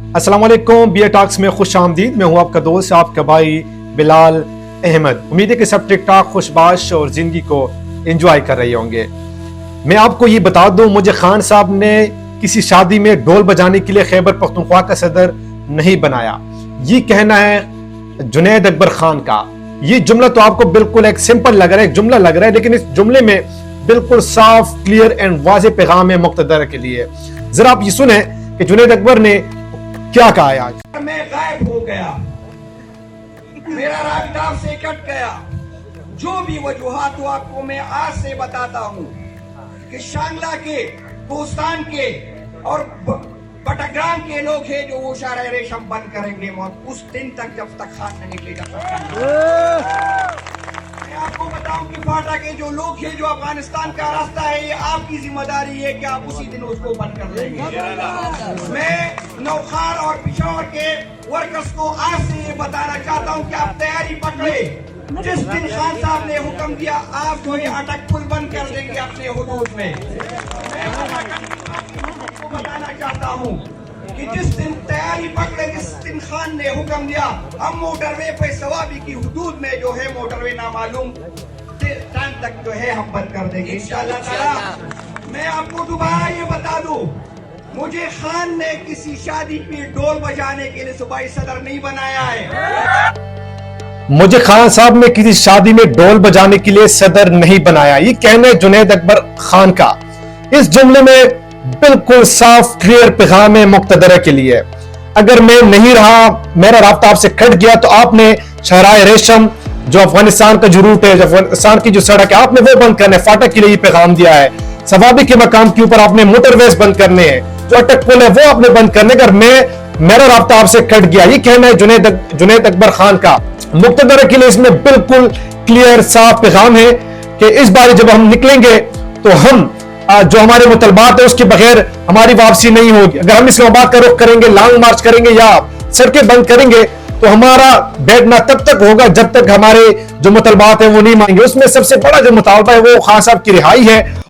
अस्सलाम वालेकुम, बी ए टॉक्स में खुश आमदीद। मैं हूँ आपका दोस्त, आपका भाई बिलाल अहमद। उम्मीद है कि सब ठीक ठाक, खुशबाश और जिंदगी को एंजॉय कर रहे होंगे। मैं आपको ये बता दूं, मुझे खान साहब ने किसी शादी में ढोल बजाने के लिए खैबर पख्तूनख्वा का सदर नहीं बनाया। ये कहना है जुनैद अकबर खान का। ये जुमला तो आपको बिल्कुल एक सिंपल लग रहा है, एक जुमला लग रहा है, लेकिन इस जुमले में बिल्कुल साफ, क्लियर एंड वाज़ेह पैगाम है मुक़्तदर के लिए। जरा आप ये सुने कि जुनैद अकबर ने क्या कहा है। आज मैं गायब हो गया, मेरा रास्ता से कट गया। जो भी वजूहात हो आपको मैं आज से बताता हूँ कि शांगला के, कोस्तान के और बटाग्राम के लोग हैं जो वो शायर रेशम बंद करेंगे उस दिन तक जब तक खान न निकलेगा। मैं आपको बताऊं कि फाटा के जो लोग हैं, जो अफगानिस्तान का रास्ता है, ये आपकी जिम्मेदारी है कि आप उसी दिन उसको बंद कर देंगे। मैं नौखार और पिशौर के वर्कर्स को आज से ये बताना चाहता हूं कि आप तैयारी पकड़े। जिस दिन खान साहब ने हुक्म दिया आप जो ये अटक पुल बंद कर देंगे अपने हुदूद में। मैं आपको बताना चाहता हूं कि जिस दिन तैयारी पकड़े, जिस दिन खान ने हुक्म दिया, हम मोटरवे पे सवाबी की हुदूद में जो है मोटरवे नामालूम टाइम तक जो है हम बंद कर देंगे इंशाअल्लाह ताला। मैं आपको दोबारा ये बता दूं, मुझे खान ने किसी शादी पे ढोल बजाने के लिए सूबाई सदर नहीं बनाया है। मुझे खान साहब ने किसी शादी में ढोल बजाने के लिए सदर नहीं बनाया। ये कहना है जुनैद अकबर खान का। इस जुमले में बिल्कुल साफ, क्लियर पैगाम है मुक़्तदर के लिए। अगर मैं नहीं रहा, मेरा राब्ता आपसे कट गया, तो आपने शहराए रेशम, जो अफगानिस्तान का जो रूट है, जो अफगानिस्तान की जो सड़क है, आपने वो बंद करना है। फाटक के लिए पैगाम दिया है। सवाबी के मकाम के ऊपर आपने मोटरवेज बंद करने हैं। जो अटक पुल है वो आपने बंद करने। अगर मेरा राब्ता आपसे कट गया, ये कहना है जुनैद अकबर खान का। मुक़्तदर के लिए इसमें बिल्कुल क्लियर, साफ पैगाम है कि इस बार जब हम निकलेंगे तो हम जो हमारे मुतलबात है उसके बगैर हमारी वापसी नहीं होगी। अगर हम इस्लामाबाद का रुख करेंगे, लॉन्ग मार्च करेंगे या सड़कें बंद करेंगे, तो हमारा बैठना तब तक होगा जब तक हमारे जो मुतलबात है वो नहीं मानेंगे। उसमें सबसे बड़ा जो मुतालबा है वो खान साहब की रिहाई है।